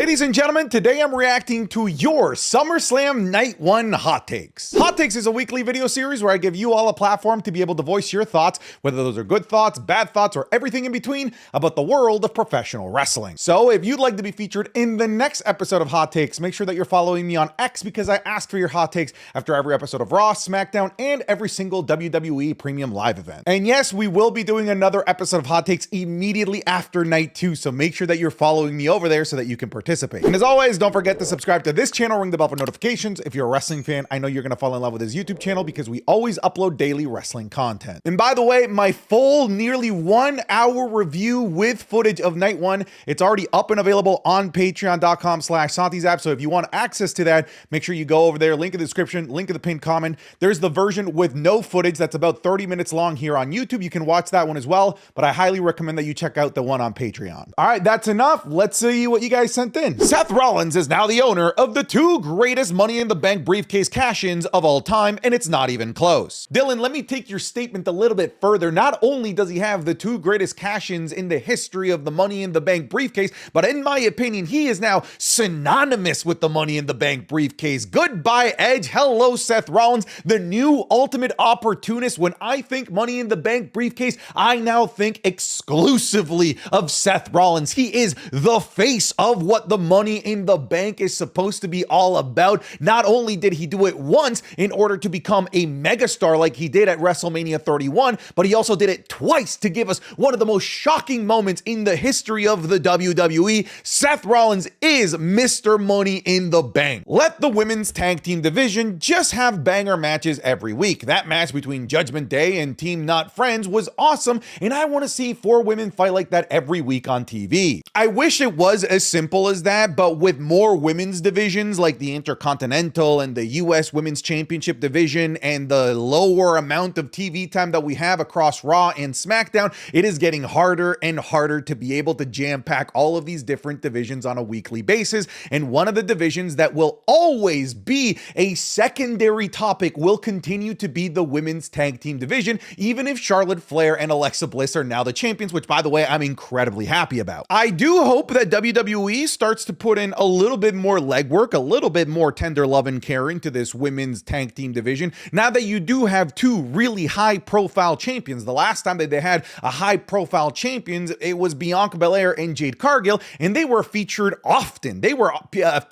Ladies and gentlemen, today I'm reacting to your SummerSlam Night 1 Hot Takes. Hot Takes is a weekly video series where I give you all a platform to be able to voice your thoughts, whether those are good thoughts, bad thoughts, or everything in between about the world of professional wrestling. So if you'd like to be featured in the next episode of Hot Takes, make sure that you're following me on X because I ask for your hot takes after every episode of Raw, SmackDown, and every single WWE Premium Live event. And yes, we will be doing another episode of Hot Takes immediately after Night 2, so make sure that you're following me over there so that you can participate. And as always, don't forget to subscribe to this channel, ring the bell for notifications. If you're a wrestling fan, I know you're gonna fall in love with his YouTube channel because we always upload daily wrestling content. And by the way, my full nearly 1 hour review with footage of Night 1, it's already up and available on patreon.com/SantiZap. So if you want access to that, make sure you go over there, link in the description, link in the pinned comment. There's the version with no footage that's about 30 minutes long here on YouTube. You can watch that one as well, but I highly recommend that you check out the one on Patreon. All right, that's enough. Let's see what you guys sent in. Seth Rollins is now the owner of the 2 greatest Money in the Bank briefcase cash-ins of all time, and it's not even close. Dylan, let me take your statement a little bit further. Not only does he have the 2 greatest cash-ins in the history of the Money in the Bank briefcase, but in my opinion, he is now synonymous with the Money in the Bank briefcase. Goodbye, Edge. Hello, Seth Rollins, the new ultimate opportunist. When I think Money in the Bank briefcase, I now think exclusively of Seth Rollins. He is the face of what the Money in the Bank is supposed to be all about. Not only did he do it once in order to become a megastar like he did at WrestleMania 31, but he also did it twice to give us one of the most shocking moments in the history of the WWE. Seth Rollins is Mr. Money in the Bank. Let the women's tag team division just have banger matches every week. That match between Judgment Day and Team Not Friends was awesome, and I want to see 4 women fight like that every week on TV. I wish it was as simple as that, but with more women's divisions like the Intercontinental and the US Women's Championship division and the lower amount of TV time that we have across Raw and SmackDown, it is getting harder and harder to be able to jam-pack all of these different divisions on a weekly basis. And one of the divisions that will always be a secondary topic will continue to be the women's tag team division, even if Charlotte Flair and Alexa Bliss are now the champions, which, by the way, I'm incredibly happy about. I do hope that WWE starts to put in a little bit more legwork, a little bit more tender love and caring to this women's tag team division. Now that you do have 2 really high profile champions, the last time that they had a high profile champions, it was Bianca Belair and Jade Cargill, and they were featured often. They were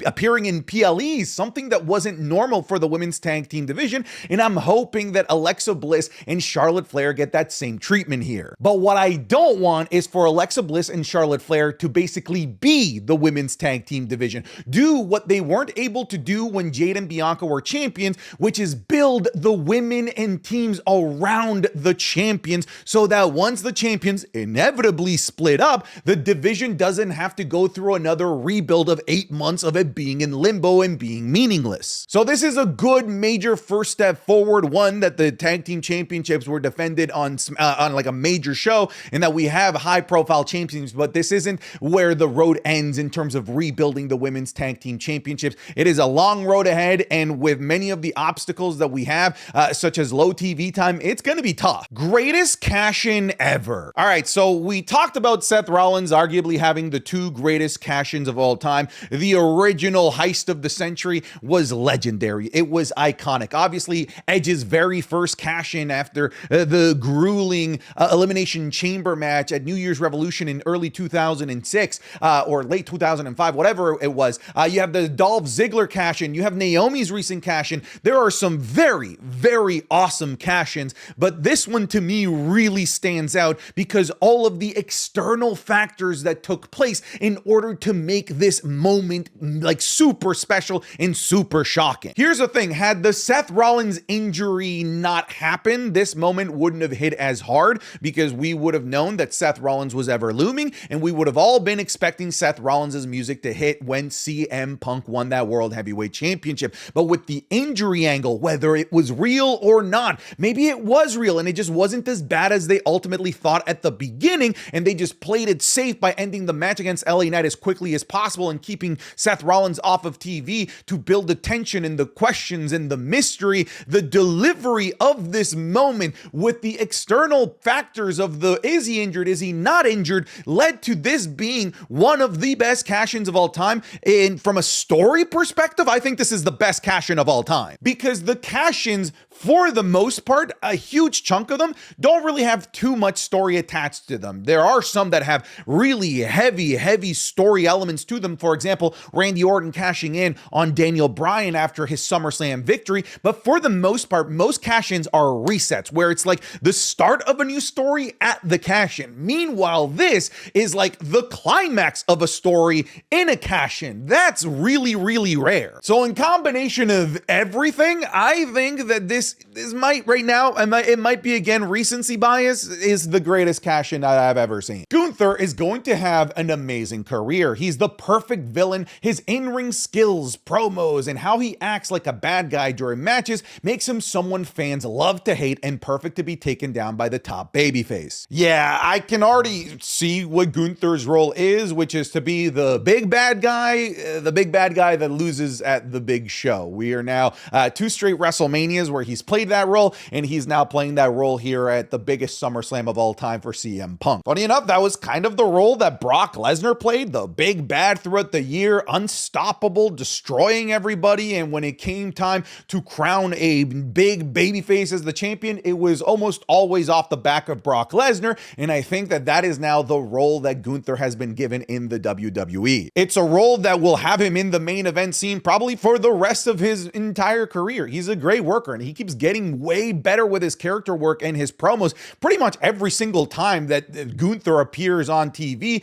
appearing in PLEs, something that wasn't normal for the women's tag team division. And I'm hoping that Alexa Bliss and Charlotte Flair get that same treatment here. But what I don't want is for Alexa Bliss and Charlotte Flair to basically be the women's tag team division. Do what they weren't able to do when Jade and Bianca were champions, which is build the women and teams around the champions so that once the champions inevitably split up, the division doesn't have to go through another rebuild of 8 months of it being in limbo and being meaningless. So this is a good major first step forward, one that the tag team championships were defended on like a major show and that we have high profile champions, but this isn't where the road ends in terms of rebuilding the women's tag team championships. It is a long road ahead, and with many of the obstacles that we have, such as low TV time, it's going to be tough. Greatest cash-in ever. All right, so we talked about Seth Rollins arguably having the 2 greatest cash-ins of all time. The original heist of the century was legendary. It was iconic. Obviously, Edge's very first cash-in after the grueling Elimination Chamber match at New Year's Revolution in early 2006 or late 2005, whatever it was. You have the Dolph Ziggler cash-in. You have Naomi's recent cash-in. There are some very, very awesome cash-ins, but this one to me really stands out because all of the external factors that took place in order to make this moment like super special and super shocking. Here's the thing, had the Seth Rollins injury not happened, this moment wouldn't have hit as hard because we would have known that Seth Rollins was ever looming, and we would have all been expecting Seth Rollins' music to hit when CM Punk won that World Heavyweight Championship. But with the injury angle, whether it was real or not, maybe it was real and it just wasn't as bad as they ultimately thought at the beginning, and they just played it safe by ending the match against LA Knight as quickly as possible and keeping Seth Rollins off of TV to build the tension and the questions and the mystery. The delivery of this moment with the external factors of the is he injured, is he not injured, led to this being one of the best cash cash-ins of all time, and from a story perspective, I think this is the best cash-in of all time, because the cash-ins, for the most part, a huge chunk of them don't really have too much story attached to them. There are some that have really heavy story elements to them. For example, Randy Orton cashing in on Daniel Bryan after his SummerSlam victory. But for the most part, most cash-ins are resets, where it's like the start of a new story at the cash-in. Meanwhile, this is like the climax of a story in a cash-in. That's really rare. So in combination of everything, I think that this might right now, it might be again recency bias, is the greatest cash-in that I've ever seen. Gunther is going to have an amazing career. He's the perfect villain. His in-ring skills, promos, and how he acts like a bad guy during matches makes him someone fans love to hate and perfect to be taken down by the top babyface. Yeah, I can already see what Gunther's role is, which is to be the big bad guy that loses at the big show. We are now 2 straight WrestleManias where he's played that role, and he's now playing that role here at the biggest SummerSlam of all time for CM Punk. Funny enough, that was kind of the role that Brock Lesnar played, the big bad throughout the year, unstoppable, destroying everybody, and when it came time to crown a big babyface as the champion, it was almost always off the back of Brock Lesnar, and I think that that is now the role that Gunther has been given in the WWE. It's a role that will have him in the main event scene probably for the rest of his entire career. He's a great worker, and he keeps getting way better with his character work and his promos pretty much every single time that Gunther appears on TV.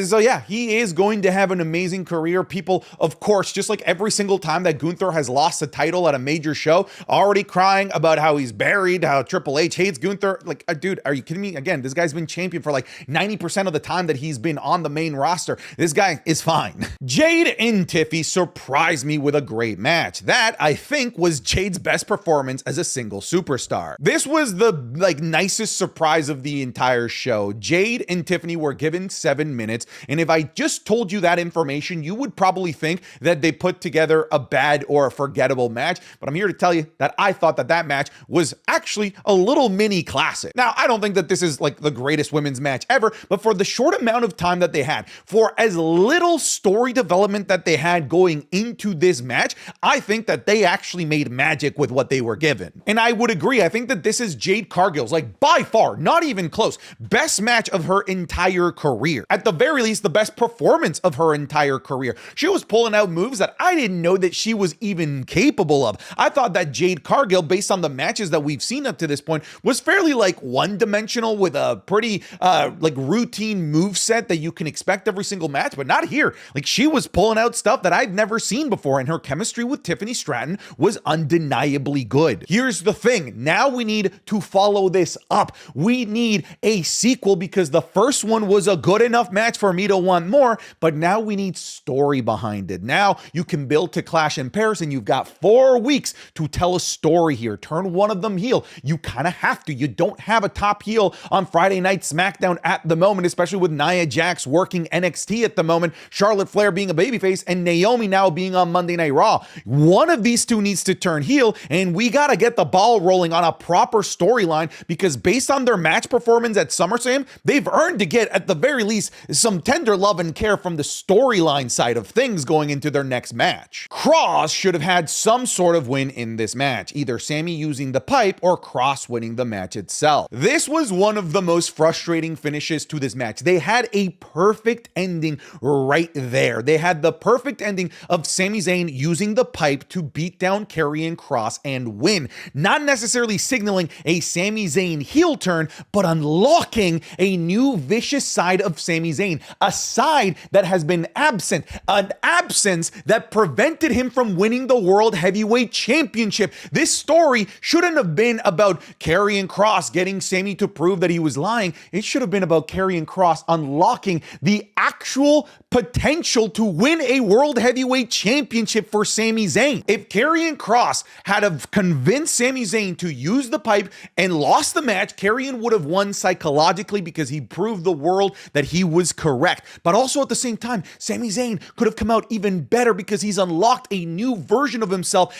So yeah, he is going to have an amazing career. People, of course, just like every single time that Gunther has lost a title at a major show, already crying about how he's buried, how Triple H hates Gunther. Like, dude, are you kidding me? Again, this guy's been champion for like 90% of the time that he's been on the main roster. This guy is fine. Jade and Tiffany surprised me with a great match. That, I think, was Jade's best performance as a single superstar. This was the nicest surprise of the entire show. Jade and Tiffany were given 7 minutes, and if I just told you that information, you would probably think that they put together a bad or a forgettable match, but I'm here to tell you that I thought that that match was actually a little mini classic. Now, I don't think that this is like the greatest women's match ever, but for the short amount of time that they had, for as little story development that they had going into this match, I think that they actually made magic with what they were given. And I would agree, I think that this is Jade Cargill's, like, by far, not even close, best match of her entire career. At the very least, the best performance of her entire career. She was pulling out moves that I didn't know that she was even capable of. I thought that Jade Cargill, based on the matches that we've seen up to this point, was fairly like one-dimensional with a pretty like routine move set that you can expect every single match, but not here. Like, she was pulling out stuff that I've never seen before, and her chemistry with Tiffany Stratton was undeniably good. Here's the thing. Now we need to follow this up. We need a sequel, because the first one was a good enough match for me to want more, but now we need story behind it. Now you can build to Clash in Paris, and you've got 4 weeks to tell a story here. Turn one of them heel. You kind of have to. You don't have a top heel on Friday Night SmackDown at the moment, especially with Nia Jax working NXT at the moment, Charlotte Flair being a babyface, and Naomi now being on Monday Night Raw. One of these two needs to turn heel, and we got to get the ball rolling on a proper storyline, because based on their match performance at SummerSlam, they've earned to get, at the very least, some tender love and care from the storyline side of things going into their next match. Cross should have had some sort of win in this match, either Sami using the pipe or Cross winning the match itself. This was one of the most frustrating finishes to this match. They had a perfect ending right there. They had the perfect ending of Sami Zayn using the pipe to beat down Karrion Kross and win, not necessarily signaling a Sami Zayn heel turn, but unlocking a new vicious side of Sami Zayn, a side that has been absent, an absence that prevented him from winning the World Heavyweight Championship. This story shouldn't have been about Karrion Kross getting Sami to prove that he was lying. It should have been about Karrion Kross unlocking the actual potential to win a World Heavyweight Championship for Sami Zayn. If Karrion Kross had have convinced Sami Zayn to use the pipe and lost the match, Karrion would have won psychologically, because he proved the world that he was correct. But also at the same time, Sami Zayn could have come out even better, because he's unlocked a new version of himself,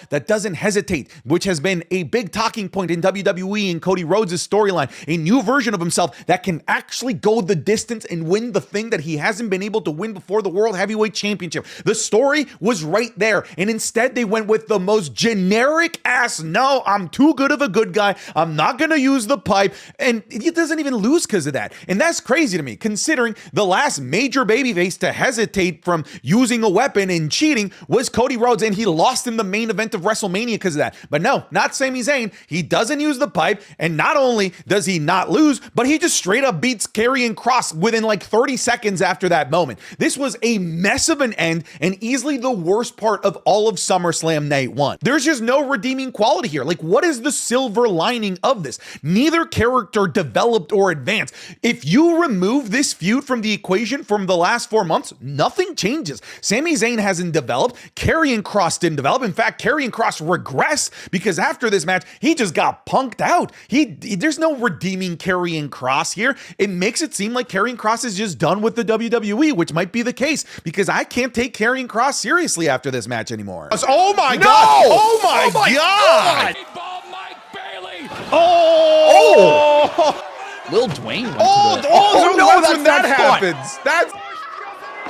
that doesn't hesitate, which has been a big talking point in WWE and Cody Rhodes' storyline. A new version of himself that can actually go the distance and win the thing that he hasn't been able to win before the World Heavyweight Championship. The story was right there, and instead they went with the most generic ass, no, I'm too good of a good guy, I'm not gonna use the pipe, and he doesn't even lose because of that. And that's crazy to me, considering the last major babyface to hesitate from using a weapon and cheating was Cody Rhodes, and he lost in the main event of WrestleMania because of that. But no, not Sami Zayn. He doesn't use the pipe, and not only does he not lose, but he just straight up beats Karrion Kross within like 30 seconds after that moment. This was a mess of an end, and easily the worst part of all of SummerSlam Night 1. There's just no redeeming quality here. Like, what is the silver lining of this? Neither character developed or advanced. If you remove this feud from the equation from the last 4 months, nothing changes. Sami Zayn hasn't developed. Karrion Kross didn't develop. In fact, Karrion Kross regressed because after this match, he just got punked out. There's no redeeming Karrion Kross here. It makes it seem like Karrion Kross is just done with the WWE, which might be the case because I can't take Karrion Kross seriously after this match anymore. Oh my God! Oh my God! Oh! Lil Dwayne went no, that's when that happens. That's...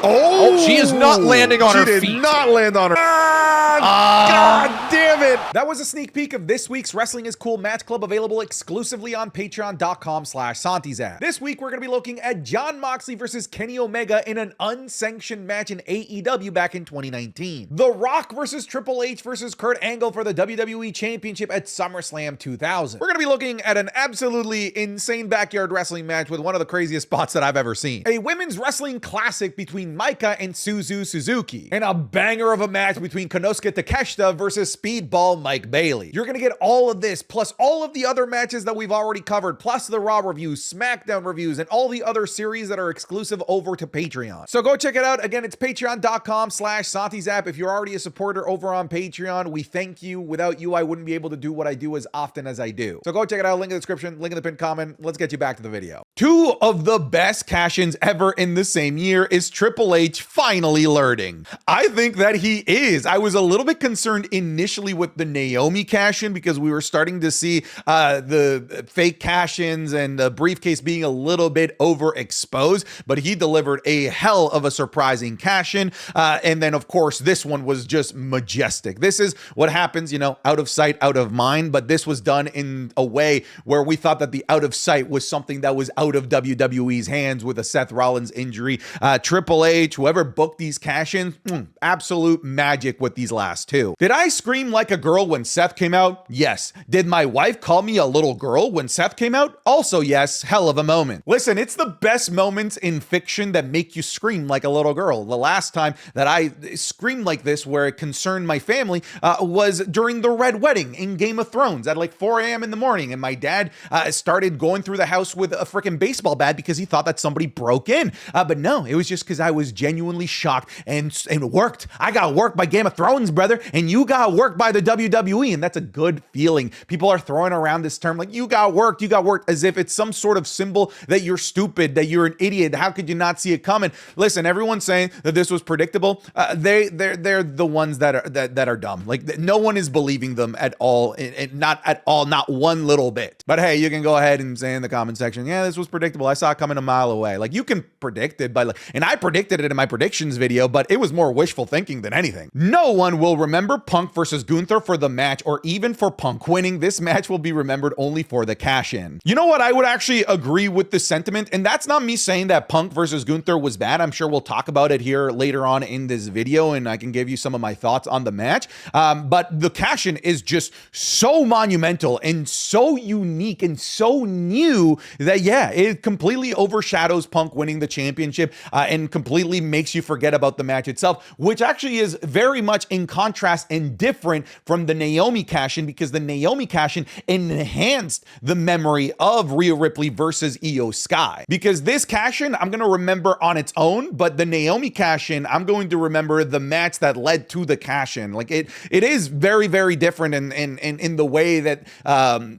Oh, she is not landing on her feet. She did not land on her. God damn it. That was a sneak peek of this week's Wrestling is Cool Match Club, available exclusively on patreon.com/SantiZap. This week, we're going to be looking at Jon Moxley versus Kenny Omega in an unsanctioned match in AEW back in 2019. The Rock versus Triple H versus Kurt Angle for the WWE Championship at SummerSlam 2000. We're going to be looking at an absolutely insane backyard wrestling match with one of the craziest spots that I've ever seen. A women's wrestling classic between Maika and Suzu Suzuki, and a banger of a match between Konosuke Takeshita versus Speedball Mike Bailey. You're gonna get all of this, plus all of the other matches that we've already covered, plus the Raw reviews, SmackDown reviews, and all the other series that are exclusive over to Patreon. So go check it out. Again, it's patreon.com/SantiZap. If you're already a supporter over on Patreon, we thank you. Without you, I wouldn't be able to do what I do as often as I do. So go check it out. Link in the description, link in the pinned comment. Let's get you back to the video. Two of the best cash-ins ever in the same year is Triple H finally learning. I think that he is. I was a little bit concerned initially with the Naomi cash-in because we were starting to see the fake cash-ins and the briefcase being a little bit overexposed, but he delivered a hell of a surprising cash-in. And then, of course, this one was just majestic. This is what happens, you know, out of sight, out of mind, but this was done in a way where we thought that the out of sight was something that was out of WWE's hands with a Seth Rollins injury. Triple H, whoever booked these cash-ins, absolute magic with these last two. Did I scream like a girl when Seth came out? Yes. Did my wife call me a little girl when Seth came out? Also yes, hell of a moment. Listen, it's the best moments in fiction that make you scream like a little girl. The last time that I screamed like this where it concerned my family was during the Red Wedding in Game of Thrones at like 4 a.m. in the morning, and my dad started going through the house with a freaking baseball bat because he thought that somebody broke in. But no, it was just because I was genuinely shocked and worked. I got worked by Game of Thrones, brother, and you got worked by the WWE, and that's a good feeling. People are throwing around this term like you got worked, as if it's some sort of symbol that you're stupid, that you're an idiot. How could you not see it coming? Listen, everyone's saying that this was predictable. They're the ones that are dumb. Like no one is believing them at all, and not at all, not one little bit. But hey, you can go ahead and say in the comment section, yeah, this was predictable. I saw it coming a mile away. Like you can predict it, but and I predicted it in my predictions video, but it was more wishful thinking than anything. No one will remember Punk versus Gunther for the match, or even for Punk winning. This match will be remembered only for the cash-in. You know what? I would actually agree with the sentiment, and that's not me saying that Punk versus Gunther was bad. I'm sure we'll talk about it here later on in this video, and I can give you some of my thoughts on the match. But the cash-in is just so monumental and so unique and so new that, yeah, it completely overshadows Punk winning the championship and completely makes you forget about the match itself, which actually is very much in contrast and different from the Naomi cash-in, because the Naomi cash-in enhanced the memory of Rhea Ripley versus Io Sky. Because this cash-in I'm going to remember on its own, but the Naomi cash-in, I'm going to remember the match that led to the cash-in. Like it is very, very different in the way that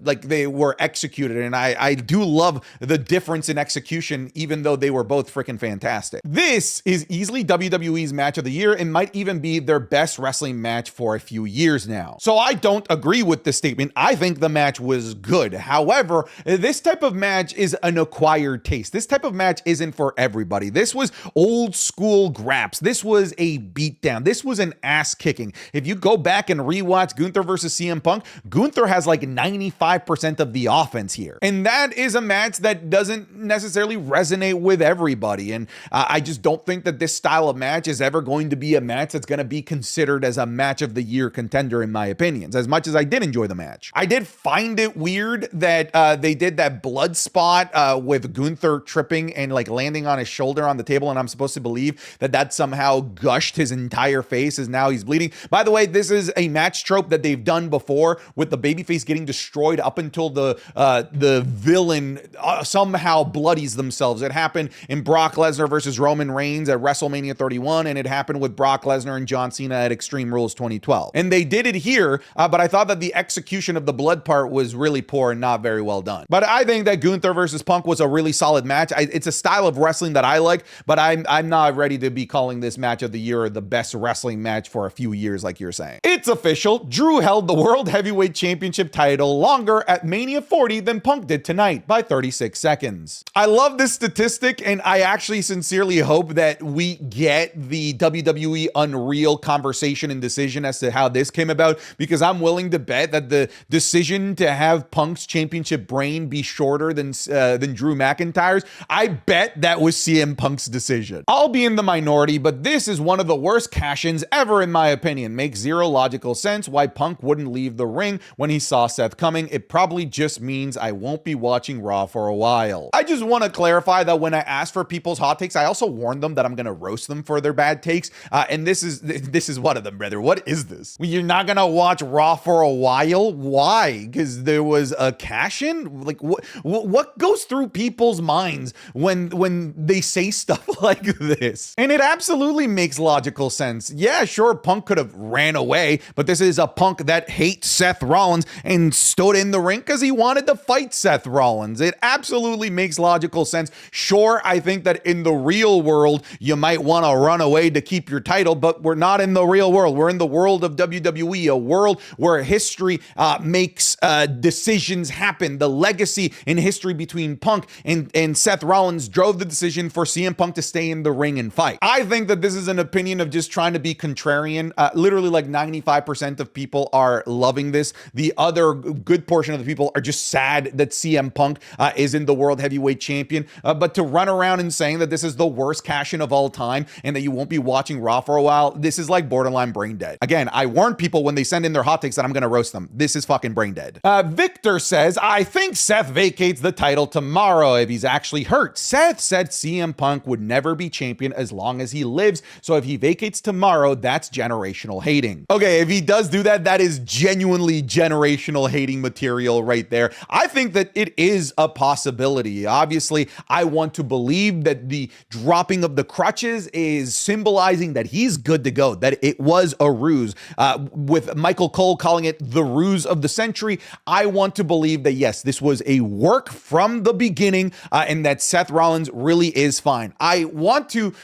like they were executed, and I do love the difference in execution, even though they were both freaking fantastic. This is easily WWE's match of the year and might even be their best wrestling match for a few years years now. So I don't agree with this statement. I think the match was good. However, this type of match is an acquired taste. This type of match isn't for everybody. This was old school graps. This was a beatdown. This was an ass kicking. If you go back and rewatch Gunther versus CM Punk, Gunther has like 95% of the offense here. And that is a match that doesn't necessarily resonate with everybody. And I just don't think that this style of match is ever going to be a match that's going to be considered as a match of the year contender, in my opinions, as much as I did enjoy the match. I did find it weird that they did that blood spot with Gunther tripping and like landing on his shoulder on the table, and I'm supposed to believe that that somehow gushed his entire face as now he's bleeding. By the way, this is a match trope that they've done before with the babyface getting destroyed up until the villain somehow bloodies themselves. It happened in Brock Lesnar versus Roman Reigns at WrestleMania 31, and it happened with Brock Lesnar and John Cena at Extreme Rules 2012. And they did it here, but I thought that the execution of the blood part was really poor and not very well done. But I think that Gunther versus Punk was a really solid match. It's a style of wrestling that I like, but I'm not ready to be calling this match of the year or the best wrestling match for a few years like you're saying. It's official. Drew held the World Heavyweight Championship title longer at Mania 40 than Punk did tonight by 36 seconds. I love this statistic, and I actually sincerely hope that we get the WWE Unreal conversation and decision as to how this came about, because I'm willing to bet that the decision to have Punk's championship reign be shorter than Drew McIntyre's, I bet that was CM Punk's decision. I'll be in the minority, but this is one of the worst cash-ins ever in my opinion. Makes zero logical sense why Punk wouldn't leave the ring when he saw Seth coming. It probably just means I won't be watching Raw for a while. I just want to clarify that when I ask for people's hot takes, I also warned them that I'm going to roast them for their bad takes. And this is one of them, brother. What is this? You're not going to watch Raw for a while? Why? Because there was a cash-in? Like what goes through people's minds when they say stuff like this? And it absolutely makes logical sense. Yeah, sure, Punk could have ran away, but this is a Punk that hates Seth Rollins and stood in the ring because he wanted to fight Seth Rollins. It absolutely makes logical sense. Sure, I think that in the real world, you might want to run away to keep your title, but we're not in the real world. We're in the world of WWE, a world where history makes decisions happen. The legacy in history between Punk and Seth Rollins drove the decision for CM Punk to stay in the ring and fight. I think that this is an opinion of just trying to be contrarian. Literally like 95% of people are loving this. The other good portion of the people are just sad that CM Punk isn't the World Heavyweight Champion. But to run around and saying that this is the worst cash-in of all time and that you won't be watching Raw for a while, this is like borderline brain dead. Again, I warn people when they send in their hot takes that I'm going to roast them. This is fucking brain dead. Victor says, I think Seth vacates the title tomorrow if he's actually hurt. Seth said CM Punk would never be champion as long as he lives, so if he vacates tomorrow, that's generational hating. Okay, if he does do that, that is genuinely generational hating material right there. I think that it is a possibility. Obviously, I want to believe that the dropping of the crutches is symbolizing that he's good to go, that it was a ruse. With Michael Cole calling it the ruse of the century, I want to believe that yes, this was a work from the beginning and that Seth Rollins really is fine. I want to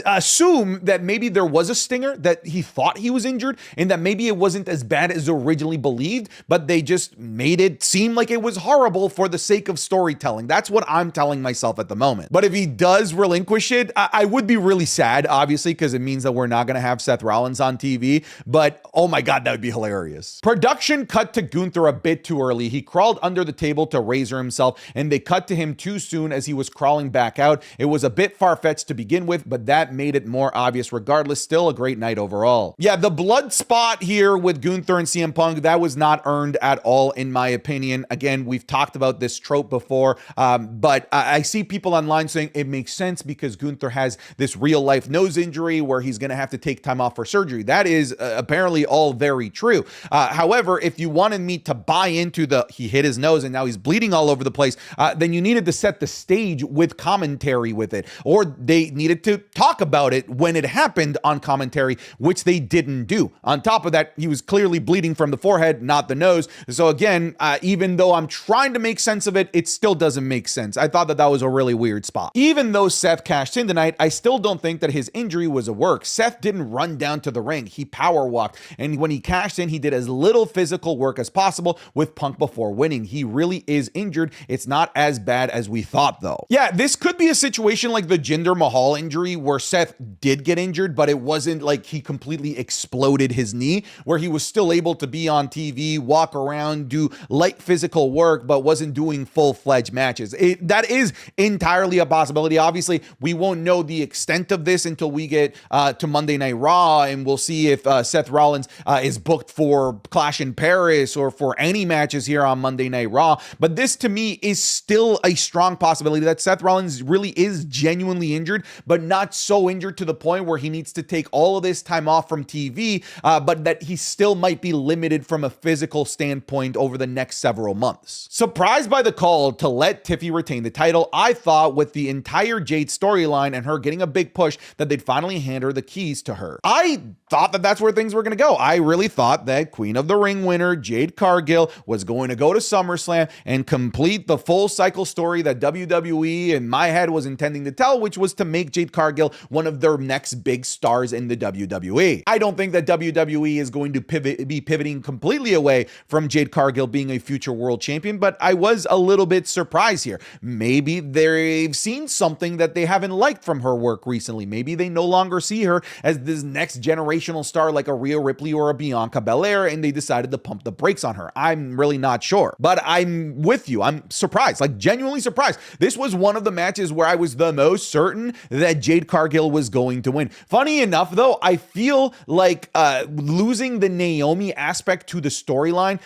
assume that maybe there was a stinger, that he thought he was injured, and that maybe it wasn't as bad as originally believed, but they just made it seem like it was horrible for the sake of storytelling. That's what I'm telling myself at the moment. But if he does relinquish it, I would be really sad, obviously, because it means that we're not going to have Seth Rollins on TV, but oh my God, that would be hilarious. Production cut to Gunther a bit too early. He crawled under the table to razor himself, and they cut to him too soon as he was crawling back out. It was a bit far-fetched to begin with, but that made it more obvious. Regardless, still a great night overall. Yeah, the blood spot here with Gunther and CM Punk, that was not earned at all, in my opinion. Again, we've talked about this trope before, but I see people online saying it makes sense because Gunther has this real-life nose injury where he's going to have to take time off for surgery. That is apparently all very true. However, if you wanted me to buy into he hit his nose and now he's bleeding all over the place, then you needed to set the stage with commentary with it, or they needed to talk about it when it happened on commentary, which they didn't do. On top of that, he was clearly bleeding from the forehead, not the nose. So again, even though I'm trying to make sense of it, it still doesn't make sense. I thought that that was a really weird spot. Even though Seth cashed in tonight, I still don't think that his injury was a work. Seth didn't run down to the ring. He power walked. And when he cashed in, he did as little physical work as possible with Punk before winning. He really is injured. It's not as bad as we thought, though. Yeah, this could be a situation like the Jinder Mahal injury where Seth did get injured, but it wasn't like he completely exploded his knee, where he was still able to be on TV, walk around, do light physical work, but wasn't doing full-fledged matches. That is entirely a possibility. Obviously, we won't know the extent of this until we get to Monday Night Raw, and we'll see if Seth Rollins is booked for Clash in Paris or for any matches here on Monday Night Raw. But this, to me, is still a strong possibility that Seth Rollins really is genuinely injured, but not so injured to the point where he needs to take all of this time off from TV, but that he still might be limited from a physical standpoint over the next several months. Surprised by the call to let Tiffy retain the title, I thought with the entire Jade storyline and her getting a big push that they'd finally hand her the keys to her. I thought that that's where things were going to go. I really thought that Queen of the Ring winner Jade Cargill was going to go to SummerSlam and complete the full cycle story that WWE in my head was intending to tell, which was to make Jade Cargill one of their next big stars in the WWE. I don't think that WWE is going to be pivoting completely away from Jade Cargill being a future world champion, but I was a little bit surprised here. Maybe they've seen something that they haven't liked from her work recently. Maybe they no longer see her as this next generational star like a Rhea Ripley or a Bianca Belair, and they decided to pump the brakes on her. I'm really not sure, but I'm with you. I'm surprised, like genuinely surprised. This was one of the matches where I was the most certain that Jade Cargill was going to win. Funny enough, though, I feel like losing the Naomi aspect to the storyline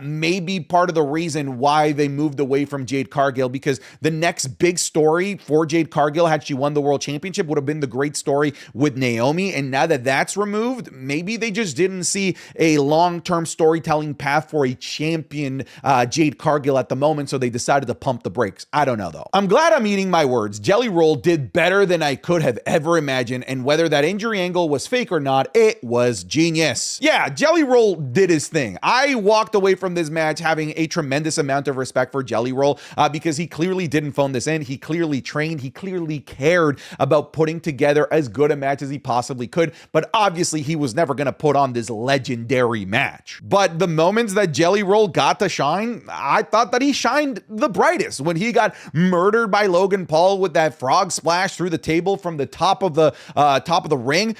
may be part of the reason why they moved away from Jade Cargill, because the next big story for Jade Cargill, had she won the world championship, would have been the great story with Naomi. And now that that's removed, maybe they just didn't see a long-term storytelling path for a champion Jade Cargill at the moment, so they decided to pump the brakes. I don't know, though. I'm glad I'm eating my words. Jelly Roll did better than I could have ever imagined, and whether that injury angle was fake or not, it was genius. Yeah, Jelly Roll did his thing. I walked away from this match having a tremendous amount of respect for Jelly Roll because he clearly didn't phone this in. He clearly trained. He clearly cared about putting together as good a match as he possibly could, but obviously he was never going to put on this legendary match. But the moments that Jelly Roll got to shine, I thought that he shined the brightest when he got murdered by Logan Paul with that frog splash through the table from the top of the ring.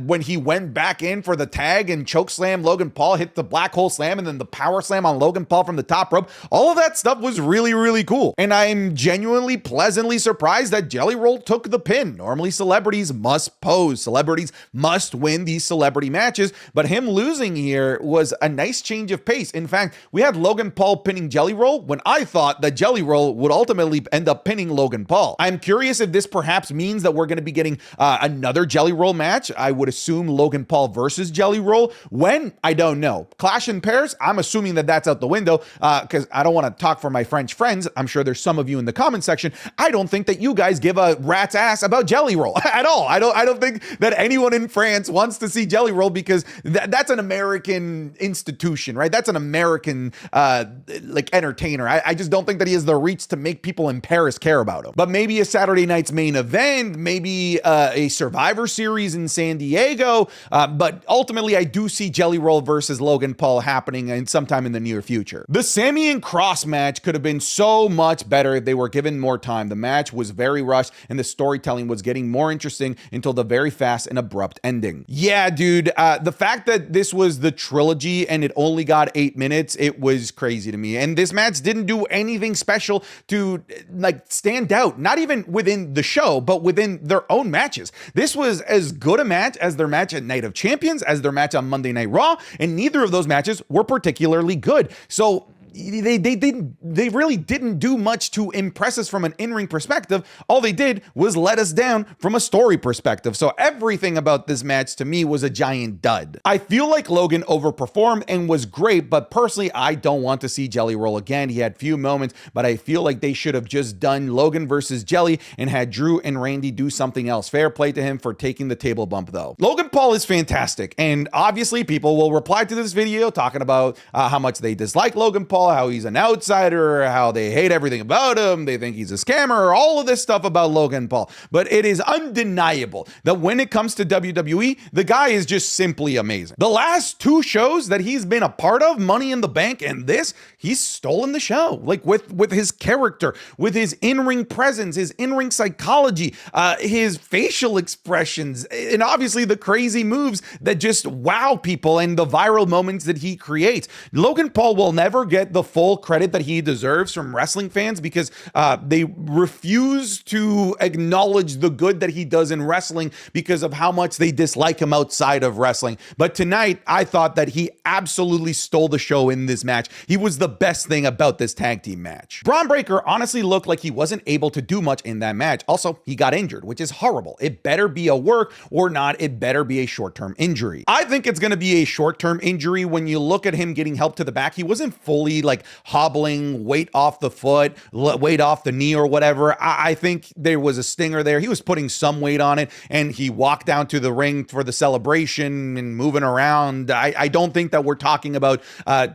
When he went back in for the tag and choke slam Logan Paul, hit the black hole slam, and then the power slam on Logan Paul from the top rope. All of that stuff was really, really cool. And I'm genuinely pleasantly surprised that Jelly Roll took the pin. Normally celebrities must pose. Celebrities must win these celebrity matches, but him losing here was a nice change of pace. In fact, we had Logan Paul pinning Jelly Roll when I thought that Jelly Roll would ultimately end up pinning Logan Paul. I'm curious if this perhaps means that we're going to be getting another Jelly Roll match. I would assume Logan Paul versus Jelly Roll. When? I don't know. Clash in Paris? I'm assuming that that's out the window because I don't want to talk for my French friends. I'm sure there's some of you in the comment section. I don't think that you guys give a rat's ass about Jelly Roll at all. I don't think that anyone in France wants to see Jelly Roll because that's an American institution, right? That's an American like entertainer. I just don't think that he has the reach to make people in Paris care about him. But maybe a Saturday night's main event, maybe a Survivor Series in San Diego. But ultimately, I do see Jelly Roll versus Logan Paul happening in sometime in the near future. The Sami and Cross match could have been so much better if they were given more time. The match was very rushed and the storytelling was getting more interesting until the very fast and abrupt ending. Yeah, dude, the fact that this was the trilogy and it only got 8 minutes, it was crazy to me. And this match didn't do anything special to like stand out, not even within the show, but within their own matches. This was as good a match as their match at Night of Champions, as their match on Monday Night Raw, and neither of those matches were particularly good. So they really didn't do much to impress us from an in-ring perspective. All they did was let us down from a story perspective. So everything about this match to me was a giant dud. I feel like Logan overperformed and was great, but personally, I don't want to see Jelly Roll again. He had few moments, but I feel like they should have just done Logan versus Jelly and had Drew and Randy do something else. Fair play to him for taking the table bump, though. Logan Paul is fantastic, and obviously people will reply to this video talking about how much they dislike Logan Paul Paul, how he's an outsider, how they hate everything about him, they think he's a scammer, all of this stuff about Logan Paul. But it is undeniable that when it comes to WWE, the guy is just simply amazing. The last two shows that he's been a part of, Money in the Bank and this, he's stolen the show. Like with his character, with his in-ring presence, his in-ring psychology, his facial expressions, and obviously the crazy moves that just wow people and the viral moments that he creates. Logan Paul will never get the full credit that he deserves from wrestling fans because they refuse to acknowledge the good that he does in wrestling because of how much they dislike him outside of wrestling. But tonight, I thought that he absolutely stole the show in this match. He was the best thing about this tag team match. Bron Breaker honestly looked like he wasn't able to do much in that match. Also, he got injured, which is horrible. It better be a work or not. It better be a short-term injury. I think it's going to be a short-term injury. When you look at him getting help to the back, he wasn't fully like hobbling, weight off the foot, weight off the knee or whatever. I think there was a stinger there. He was putting some weight on it and he walked down to the ring for the celebration and moving around. I don't think that we're talking about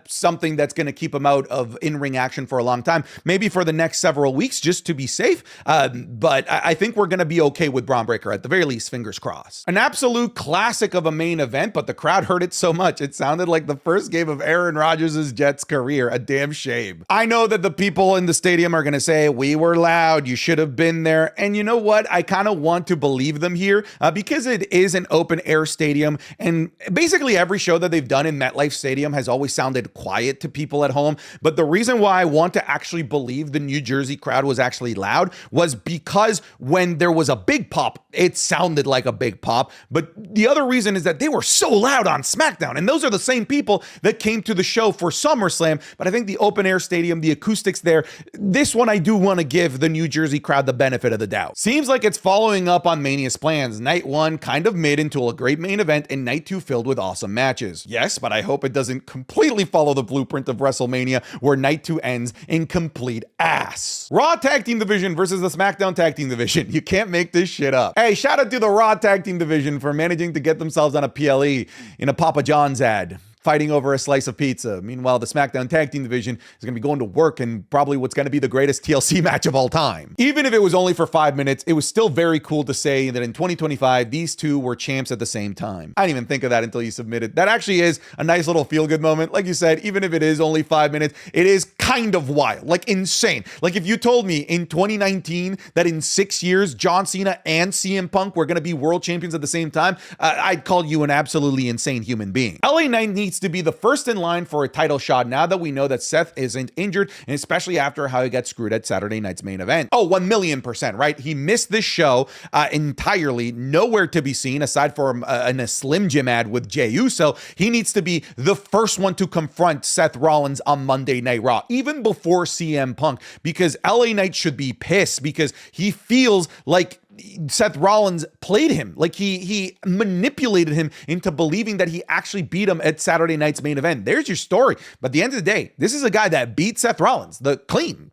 something that's going to keep him out of in-ring action for a long time, maybe for the next several weeks just to be safe. But I think we're going to be okay with Bron Breaker, at the very least, fingers crossed. An absolute classic of a main event, but the crowd heard it so much. It sounded like the first game of Aaron Rodgers' Jets career. A damn shame. I know that the people in the stadium are going to say, we were loud, you should have been there. And you know what? I kind of want to believe them here because it is an open air stadium. And basically every show that they've done in MetLife Stadium has always sounded quiet to people at home. But the reason why I want to actually believe the New Jersey crowd was actually loud was because when there was a big pop, it sounded like a big pop. But the other reason is that they were so loud on SmackDown. And those are the same people that came to the show for SummerSlam. But I think the open air stadium, the acoustics there, this one I do want to give the New Jersey crowd the benefit of the doubt. Seems like it's following up on Mania's plans. Night one kind of mid into a great main event and night two filled with awesome matches. Yes, but I hope it doesn't completely follow the blueprint of WrestleMania where night two ends in complete ass. Raw Tag Team Division versus the SmackDown Tag Team Division. You can't make this shit up. Hey, shout out to the Raw Tag Team Division for managing to get themselves on a PLE in a Papa John's ad, fighting over a slice of pizza. Meanwhile, the SmackDown Tag Team Division is going to be going to work and probably what's going to be the greatest TLC match of all time. Even if it was only for 5 minutes, it was still very cool to say that in 2025, these two were champs at the same time. I didn't even think of that until you submitted. That actually is a nice little feel-good moment. Like you said, even if it is only 5 minutes, it is kind of wild, like insane. Like if you told me in 2019 that in 6 years, John Cena and CM Punk were going to be world champions at the same time, I'd call you an absolutely insane human being. LA Knight needs to be the first in line for a title shot now that we know that Seth isn't injured, and especially after how he got screwed at Saturday night's main event. Oh, 1,000,000%, right? He missed this show entirely, nowhere to be seen aside from a Slim Jim ad with Jey Uso. He needs to be the first one to confront Seth Rollins on Monday Night Raw, even before CM Punk, because LA Knight should be pissed because he feels like Seth Rollins played him. Like he manipulated him into believing that he actually beat him at Saturday night's main event. There's your story. But at the end of the day, this is a guy that beat Seth Rollins,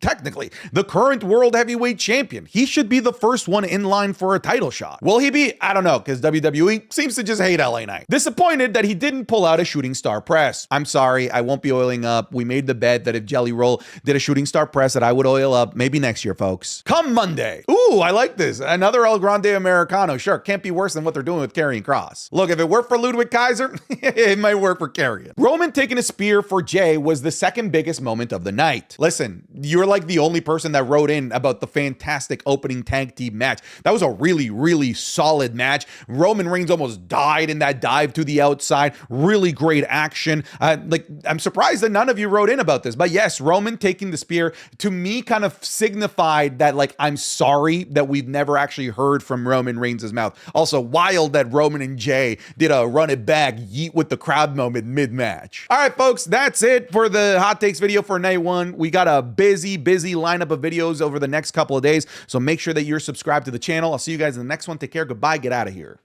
technically, the current world heavyweight champion. He should be the first one in line for a title shot. Will he be? I don't know, because WWE seems to just hate LA Knight. Disappointed that he didn't pull out a shooting star press. I'm sorry, I won't be oiling up. We made the bet that if Jelly Roll did a shooting star press that I would oil up, maybe next year, folks. Come Monday. Ooh, I like this. Another El Grande Americano. Sure, can't be worse than what they're doing with Karrion Kross. Look, if it worked for Ludwig Kaiser, it might work for Karrion. Roman taking a spear for Jay was the second biggest moment of the night. Listen, you're like the only person that wrote in about the fantastic opening tag team match. That was a really, really solid match. Roman Reigns almost died in that dive to the outside. Really great action. I'm surprised that none of you wrote in about this, but yes, Roman taking the spear to me kind of signified that I'm sorry that we've never actually heard from Roman Reigns' mouth. Also, wild that Roman and Jay did a run it back, yeet with the crowd moment mid-match. All right, folks, that's it for the hot takes video for night one. We got a busy lineup of videos over the next couple of days, so make sure that you're subscribed to the channel. I'll see you guys in the next one. Take care. Goodbye. Get out of here.